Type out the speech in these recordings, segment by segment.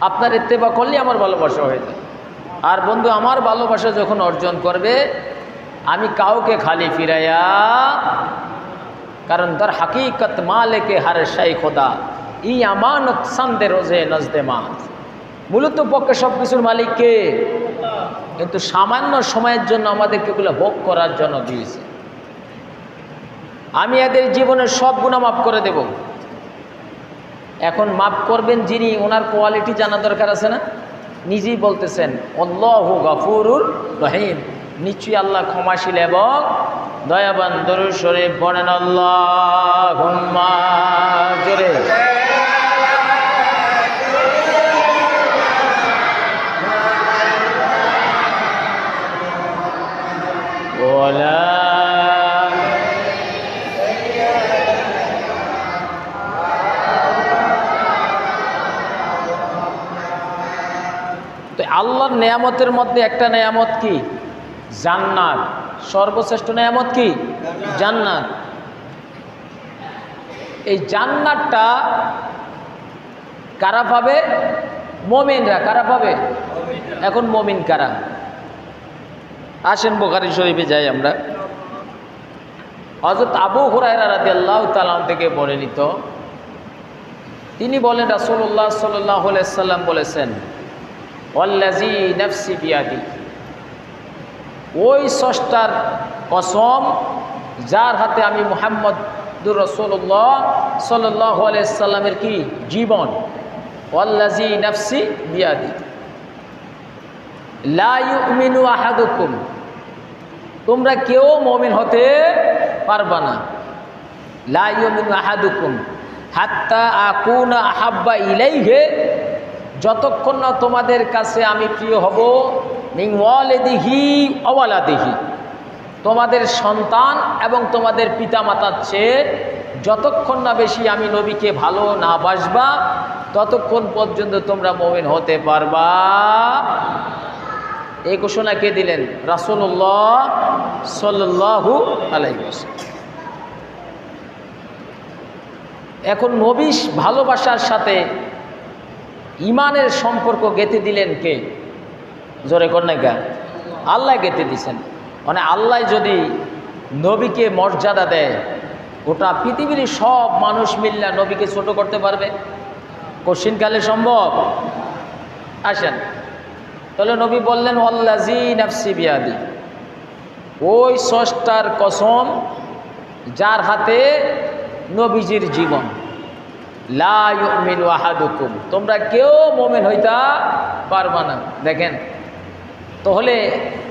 আপনার ইত্তেবা করলে আমার ভালোবাসা হয়ে যায়। আর বন্ধু আমার ভালোবাসা যখন অর্জন করবে, আমি কাউকে খালি ফিরাইয়া, কারণ তার হাকিকত মালেকে হার শাই খোদা ই আমানত সান্দে রোজে নজদে মাছ। মূলত পক্ষে সব কিছুর মালিককে, কিন্তু সামান্য সময়ের জন্য আমাদেরকে এগুলো ভোগ করার জন্য দিয়েছে। আমি এদের জীবনের সব গুনাহ মাফ করে দেব। এখন মাফ করবেন যিনি, ওনার কোয়ালিটি জানা দরকার আছে না? নিজেই বলতেছেন আল্লাহু গফুরুর রহিম, নিশ্চয়ই আল্লাহ ক্ষমাশীল এবং দয়াবান। দরুদ শরীফ পড়েন আল্লাহুম্মা জোরে। ওলা তো আল্লাহর নেয়ামতের মধ্যে একটা নেয়ামত কি? জান্নাত। সর্বশ্রেষ্ঠ নেয়ামত কি? জান্নাত। এই জান্নাতটা কারা পাবে? মুমিনরা। কারা পাবে? এখন মুমিন কারা? আসেন বুখারী শরীফে যাই আমরা। হযরত আবু হুরায়রা রাদিয়াল্লাহু তাআলা থেকে বর্ণিত, তিনি বলেন রাসূলুল্লাহ সাল্লাল্লাহু আলাইহি সাল্লাম বলেছেন, ওয়াল্লাযী নাফসি বিয়াদি, ওই স্রষ্টার কসম যার হাতে আমি মুহাম্মদুর রাসূলুল্লাহ সাল্লাল্লাহু আলাইহি সাল্লামের কি জীবন, ওয়াল্লাযী নাফসি বিয়াদি লা ইউমিনু আহাদুকুম, তোমরা কেউ মুমিন হতে পারবা না। লা ইউমিনু আহাদুকুম হাত্তা আকুনা আহাব্বা ইলাইহি, যতক্ষণ না তোমাদের কাছে আমি প্রিয় হব, মিন ওয়ালিদিহি ওয়া ওয়ালাদিহি, তোমাদের সন্তান এবং তোমাদের পিতামাতার চেয়ে যতক্ষণ না বেশি আমি নবীকে ভালো না বাসবা, ততক্ষণ পর্যন্ত তোমরা মুমিন হতে পারবা। এই ঘোষণা কে দিলেন? রাসূলুল্লাহ সাল্লাল্লাহু আলাইহি ওয়াসাল্লাম। এখন নবী ভালোবাসার সাথে ইমানের সম্পর্ক গেঁথে দিলেন কে? জোরে কর না কে? আল্লাহ গেঁথে দিছেন। মানে আল্লাহ যদি নবীকে মর্যাদা দেয়, গোটা পৃথিবীর সব মানুষ মিল্লা নবীকে ছোট করতে পারবে? কঠিনকালে সম্ভব? আসেন তাহলে নবী বললেন ওয়াল্লাযী নাফসি বিয়াদি, ওই স্রষ্টার কসম যার হাতে নবীজির জীবন, লা ইউমিনু আহাদুকুম, তোমরা কেউ মুমিন হইতা পারবা না। দেখেন তাহলে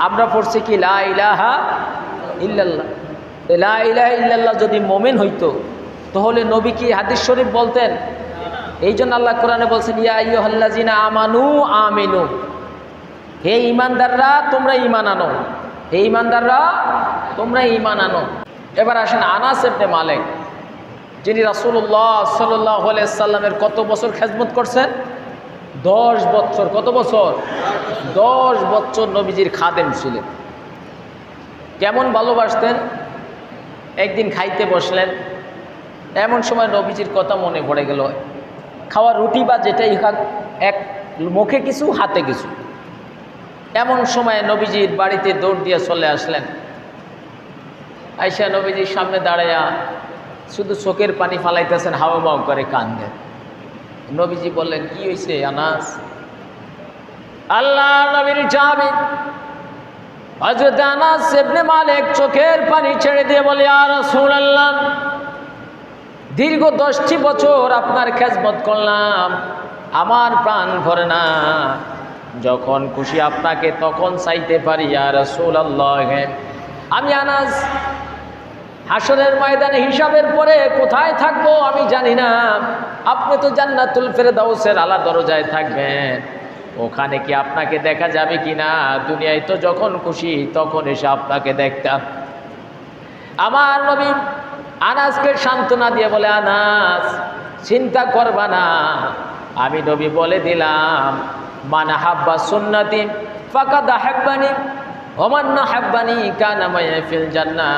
আমরা পড়ছি কি লা ইলাহা ইল্লাল্লাহ। লা ইলাহা ইল্লাল্লাহ যদি মুমিন হইতো তাহলে নবী কি হাদিস শরীফ বলতেন? এই জন্য আল্লাহ কোরআনে বলছেন ইয়া আইয়ুহাল্লাযিনা আমানু আমিনু, হে ঈমানদাররা তোমরা ঈমান আনো, হে ঈমানদাররা তোমরা ঈমান আনো। এবার আসেন আনাস ইবনে মালিক, যিনি রাসূলুল্লাহ সাল্লাল্লাহু আলাইহি সাল্লামের কত বছর খেদমত করছেন? 10 বছর। কত বছর? 10 বছর নবীজির খাদেম ছিলেন। কেমন ভালোবাসতেন? একদিন খাইতে বসলেন, এমন সময় নবীজির কথা মনে পড়ে গেল। খাওয়া রুটি বা যেটাই খাক, এক মুখে কিছু হাতে কিছু। এমন সময় নবীজির বাড়িতে দৌড় দিয়ে চলে আসলেন। আয়েশা নবীজির সামনে দাঁড়াইয়া শুধু চোখের পানি ফালাইতেছেন, হাওয়া মাও করে কান্দেন। নবীজি বললেন কি হয়েছে আনাস? আল্লাহ নবীর চাবি। হযরত আনাস ইবনে মালিক চোখের পানি ছেড়ে দিয়ে বলে ইয়া রাসূলুল্লাহ, দীর্ঘ 10টি বছর আপনার খেদমত করলাম, আমার প্রাণ ভরে না, যখন খুশি আপনাকে তখন চাইতে পারি ইয়া রাসূলুল্লাহ। আমি আনাস হাসরের ময়দানে হিসাবের পরে কোথায় থাকবো আমি জানি না। আপনি তো জান্নাতুল ফেরদাউসের আলা দরজায় থাকবেন, ওখানে কি আপনাকে দেখা যাবে কিনা? দুনিয়ায় তো যখন খুশি তখন এসে আপনাকে দেখতাম। আমার নবী আনাসকে সান্ত্বনা দিয়ে বলে আনাস চিন্তা করবা না, আমি নবী বলে দিলাম মান আহাব্বা সুন্নতি ফাকাদ আহাব্বানি ওয়া মান আহাব্বানি কানা মাইয়া ফিল জান্নাহ।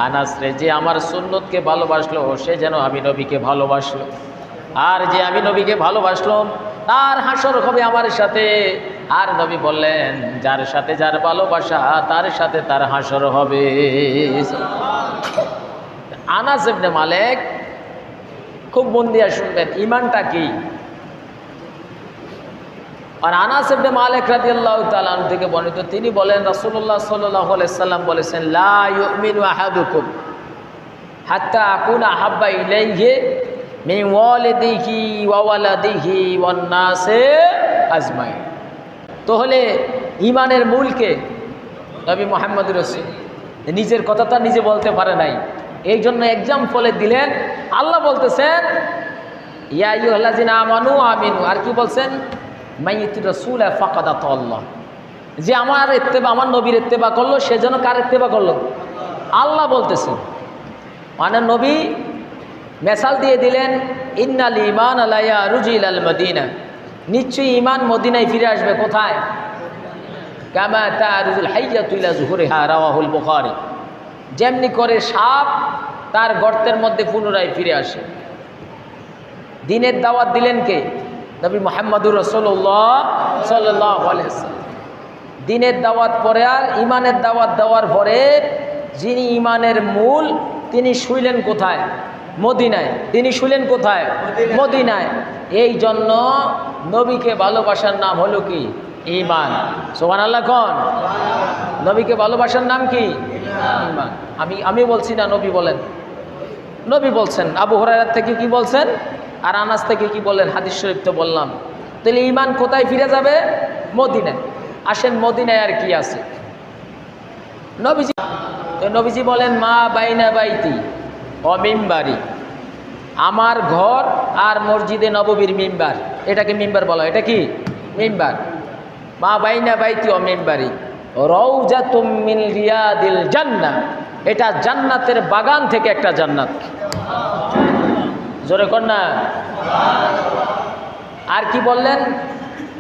আনাস রে, যে আমার সুন্নতকে ভালোবাসলো সে যেন আমি নবীকে ভালোবাসলো, আর যে আমি নবীকে ভালোবাসলাম তার হাসর হবে আমার সাথে। আর নবী বললেন, যার সাথে যার ভালোবাসা তার সাথে তার হাসর হবে। আনাস ইবনে মালিক, খুব মন দিয়ে শুনবেন ইমানটা কি। আর আনাস ইবনে মালিক রাদিয়াল্লাহু তাআলা আনহু থেকে বর্ণিত, তিনি বলেন রাসূলুল্লাহ সাল্লাল্লাহু আলাইহি সাল্লাম বলেছেন, লা ইউমিনু আহাদুকুম হাত্তা আকুনা আহাব্বা ইলাইহি মিন ওয়ালিদিহি ওয়া ওয়ালাদিহি ওয়ান নাসি আজমাইন। তাহলে ইমানের মূলকে নবী মুহাম্মদুর রাসূল নিজের কথাটা নিজে বলতে পারে নাই, এই জন্য এক্সাম্পলে দিলেন। আল্লাহ বলতেছেন ইয়া আইয়ুহাল্লাযিনা আমানু আমিনু, আর কি বলছেন, মাইয়িতুর রাসূল ফাকাদ আতাল্লাহ, যে আমার ইত্তেবা, আমার নবীর ইত্তেবা করলো, সেজন্য কার ইত্তেবা করলো? আল্লাহ বলতেছেন। মানে নবী মেসাল দিয়ে দিলেন, ইন্নাল ঈমান লা ইয়ারুজু ইলাল মদিনা, নিশ্চয়ই ঈমান মদিনায় ফিরে আসবে। কোথায়? কামা তারুজুল হাইয়াতু ইলা যুহুরিহা, রাওয়াহুল বুখারী, যেমনি করে সাপ তার গর্তের মধ্যে পুনরায় ফিরে আসে। দ্বীনের দাওয়াত দিলেন কে? নবী মুহাম্মদুর রাসূলুল্লাহ সাল্লাল্লাহু আলাইহি ওয়াসাল্লাম। দ্বীনের দাওয়াত পরে আর ঈমানের দাওয়াত দেওয়ার পরে যিনি ঈমানের মূল, তিনি শুইলেন কোথায়? মদিনায়। তিনি শুইলেন কোথায়? মদিনায়। এই জন্য নবীকে ভালোবাসার নাম হলো কি? ঈমান। সুবহানাল্লাহ কোন? নবীকে ভালোবাসার নাম কি? ঈমান। আমি বলছি না, নবী বলেন, নবী বলছেন। আবু হুরায়রা থেকে কি বলছেন, আর আনাস থেকে কি বলেন, হাদিস শরীফ তো বললাম। তাহলে ঈমান কোথায় ফিরে যাবে? মদিনায়। আসেন মদিনায় আর কি আছে? নবীজি তো নবীজি বলেন, মা বাইনা বাইতি ও মিম্বারি, আমার ঘর আর মসজিদে নববীর মিম্বার, এটাকে মিম্বার বলা হয়। এটা কি? মিম্বার। মা বাইনা বাইতি ও মিম্বারি রাউজাতুম মিন রিয়াদিল জান্নাহ, এটা জান্নাতের বাগান থেকে একটা জান্নাত। জোরে কর না। আর কি বললেন?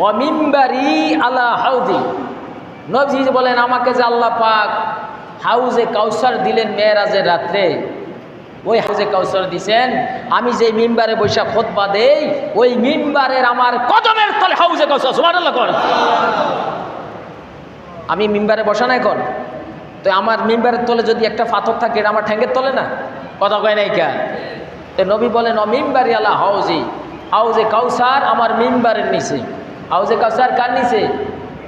ও মিম্বারি আলা হাউজি, নবীজি বলেন, আমাকে যে আল্লাহ পাক হাউজে কাউসার দিলেন মেরাজের রাত্রে, ওই হাউজে কাউসার দিছেন, আমি যে মিম্বারে বৈশা খুতবা দেই, ওই মিম্বারের আমার কদমের তলে হাউজে কাউসার। সুবহানাল্লাহ কর। আমি মিম্বারে বসা নাই কর, তো আমার মিম্বারের তলে যদি একটা পাথর থাকে, এটা আমার ঠ্যাঙ্গের তলে না? কথা কয় নাই কা? তো নবী বলেন, ও মিম্বারি আলা হাউজি, হাউজে কাউসার আমার মিম্বারের নিচে। হাউজে কাউসার কার নিচে?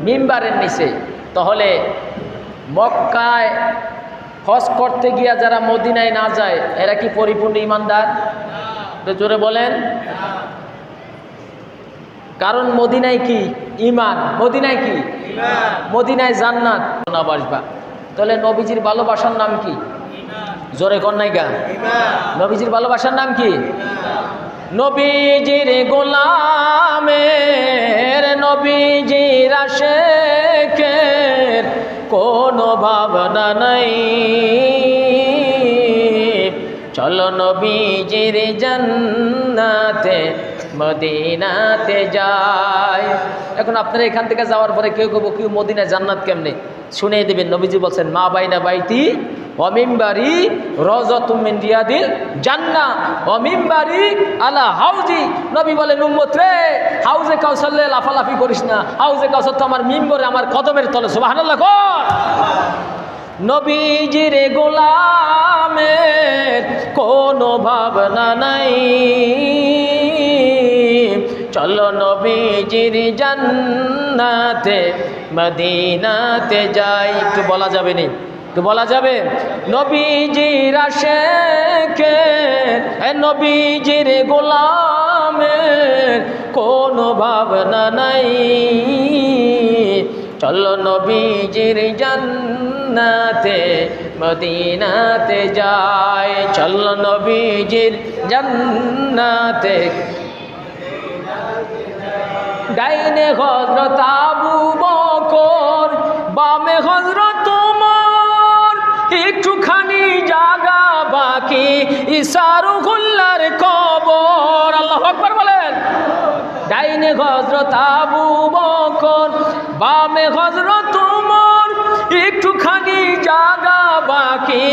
মিম্বারের নিচে। তাহলে মক্কায় হজ করতে গিয়া যারা মদিনায় না যায়, এরা কি পরিপূর্ণ ইমানদার? জোরে বলেন। কারণ মদিনায় কি? ঈমান। মদিনায় কি? মদিনায় জান্নাত না বাসবা। তাহলে নবীজির ভালোবাসার নাম কি? জোরে কর নাই গা? নবীজির ভালোবাসার নাম কি? নবীজির গোলামের, নবীজির আশেকের কোনো ভাবনা নাই, চলো নবীজির জান্নাতে মদিনাতে যায়। এখন আপনারা এখান থেকে যাওয়ার পরে কেউ কেউ মদিনায় জান্নাত কেমনে শুনিয়ে দেবেন। নবীজি বলছেন, মা বাইনা বাইতি ওয়া মিম্বারি রাউজাতুম মিন রিয়াদিল জান্নাহ ওয়া মিম্বারি আলা হাউজি। নবী বলেন, উম্মত রে, হাউজে কাউসারে লাফালাফি করিস না, হাউজে কাউসার তো আমার মিম্বরে, আমার কদমের তলে। সুবহানাল্লাহ কর। নবীজির গোলামের কোনো ভাবনা নাই, চলো নবীজির জান্নাতে মদিনাতে যাই। একটু বলা যাবে নি? একটু বলা যাবে? নবীজির আশেকের, নবীজির গোলামের কোনো ভাবনা নাই, চলো নবীজির জান্নাতে মদিনাতে যাই। চলো নবীজির জান্নাতে। ডাইনে হযরত আবু বকর, বামে হযরত ওমর, একটুখানি জায়গা বাকি ইসারুল্লাহর কবর। আল্লাহু আকবার বলেন। ডাইনে হযরত আবু বকর, বামে হযরত ওমর, একটুখানি জাগা বাকি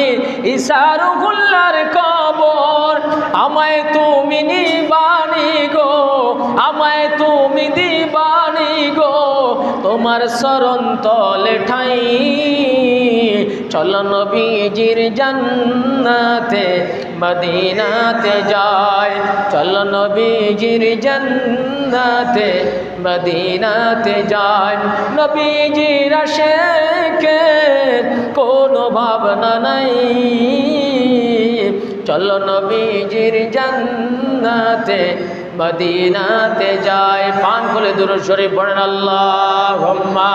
ইসারুল্লাহর কবর। আমায় তুমি নিবানি গো, আমায় তুমি দিবানি গো, তোমার শরণ তলে ঠাই। চলো নবীজির জান্নাতে মদিনাতে যায়, চলো নবীজির জান্নাতে মদিনাতে যায়। নবীজির আশিকে কোনো ভাবনা নাই, চলো নবীজির জান্নাতে মদিনাতে যায়। পান খুলে দুরূদ শরীফ পড়েন আল্লাহুম্মা।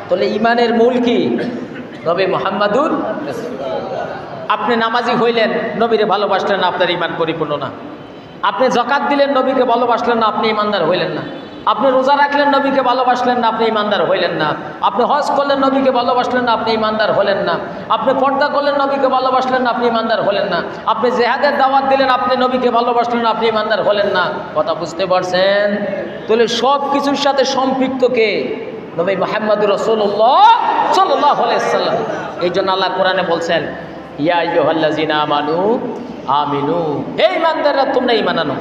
তাহলে ইমানের মূল কি? নবী মুহাম্মাদুর। আপনি নামাজি হইলেন, নবীরে ভালোবাসলেন না, আপনার ইমান পরিপূর্ণ না। আপনি যাকাত দিলেন, নবীকে ভালোবাসলেন না, আপনি ইমানদার হইলেন না। আপনি রোজা রাখলেন, নবীকে ভালোবাসলেন না, আপনি ইমানদার হইলেন না। আপনি হজ করলেন, নবীকে ভালোবাসলেন না, আপনি ইমানদার হলেন না। আপনি পর্দা করলেন, নবীকে ভালোবাসলেন না, আপনি ইমানদার হলেন না। আপনি জিহাদের দাওয়াত দিলেন, আপনি নবীকে ভালোবাসলেন না, আপনি ইমানদার হলেন না। কথা বুঝতে পারছেন? তাহলে সব কিছুর সাথে সম্পৃক্ত কে? নবী মুহাম্মদুর রাসূলুল্লাহ সাল্লাল্লাহু আলাইহি ওয়াসাল্লাম। এই জন্য আল্লাহ কোরআনে বলছেন, ইয়া আইয়ুহাল্লাযিনা আমানু আমিনু, হে ঈমানদাররা তোমরা ঈমান আনো,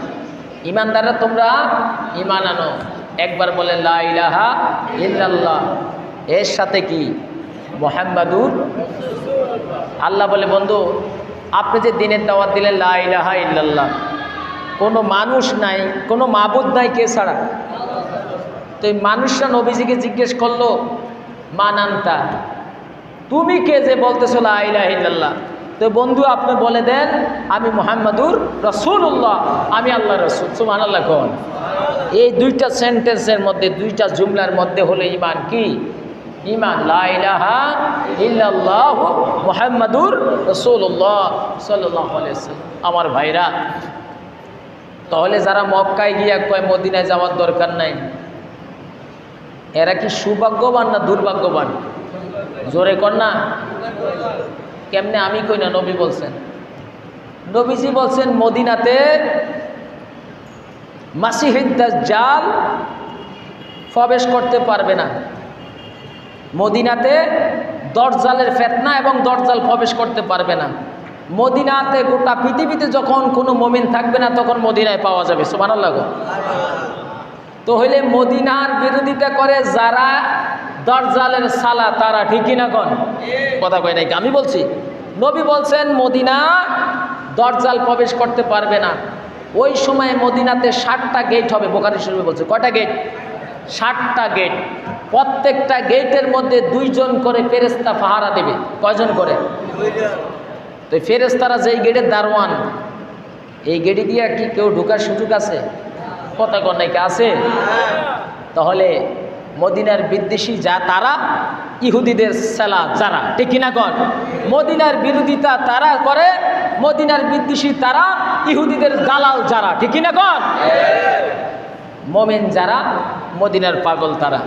ঈমানদাররা তোমরা ঈমান আনো। একবার বলে লা ইলাহা ইল্লাল্লাহ, এর সাথে কি? মুহাম্মাদুর। আল্লাহ বলে, বন্ধু আপনি যে দিনের দাওয়াত দিলেন লা ইলাহা ইল্লাল্লাহ, কোনো মানুষ নাই, কোনো মাবুদ নাই কে ছাড়া। তো এই মানুষরা নবীজিকে জিজ্ঞেস করলো, মান আনতা, তুমি কে যে বলতেছো লা ইলাহা ইল্লাল্লাহ? তো বন্ধু আপনি বলে দেন, আমি মুহাম্মাদুর রাসূলুল্লাহ, আমি আল্লাহর রাসূল। সুবহানাল্লাহ কোন। এই দুইটা সেন্টেন্সের মধ্যে, দুইটা জুমলার মধ্যে হলো ঈমান কি? ঈমান লা ইলাহা ইল্লাল্লাহ মুহাম্মাদুর রাসূলুল্লাহ সাল্লাল্লাহু আলাইহি ওয়াসাল্লাম। আমার ভাইরা, তাহলে যারা মক্কায় গিয়া কয় মদিনায় যাওয়ার দরকার নাই, এরা কি সৌভাগ্যবান না দুর্ভাগ্যবান? জোরে কর না। কেমনে? আমি কই না, নবী বলছেন। নবীজি বলছেন মদিনাতে মাসিহুদ দাজ্জাল প্রবেশ করতে পারবে না। মদিনাতে দজ্জালের ফিতনা এবং দজ্জাল প্রবেশ করতে পারবে না। মদিনাতে গোটা পৃথিবীতে যখন কোনো মুমিন থাকবে না, তখন মদিনায় পাওয়া যাবে। সুবহানাল্লাহ। তো হইলে মদিনার বিরোধিতা করে যারা দজ্জালের সালা, তারা ঠিকই না কোন? কথা কয় নাই, আমি বলছি। নবী বলছেন মদিনা দজ্জাল প্রবেশ করতে পারবে না। ওই সময় মদিনাতে 60টা গেট হবে। বুখারী শরীফে বলছে কয়টা গেট? 60টা গেট। প্রত্যেকটা গেটের মধ্যে 2 জন করে ফেরেশতা পাহারা দেবে। কয়জন করে? 2 জন। তো ফেরেশতারা যেই গেটের দারোয়ান, এই গেটে দিয়ে কি কেউ ঢোকার সুযোগ আছে? কথা কর নাই, আছে? তাহলে মদিনার বিদ্বেষী যা, তারা ইহুদিদের সেলা যারা, ঠিক কিনা কন? মদিনার বিরোধিতা তারা করে, মদিনার বিদ্বেষী তারা, ইহুদিদের দালাল যারা, ঠিক কিনা কন? মোমেন যারা, মদিনার পাগল তারা।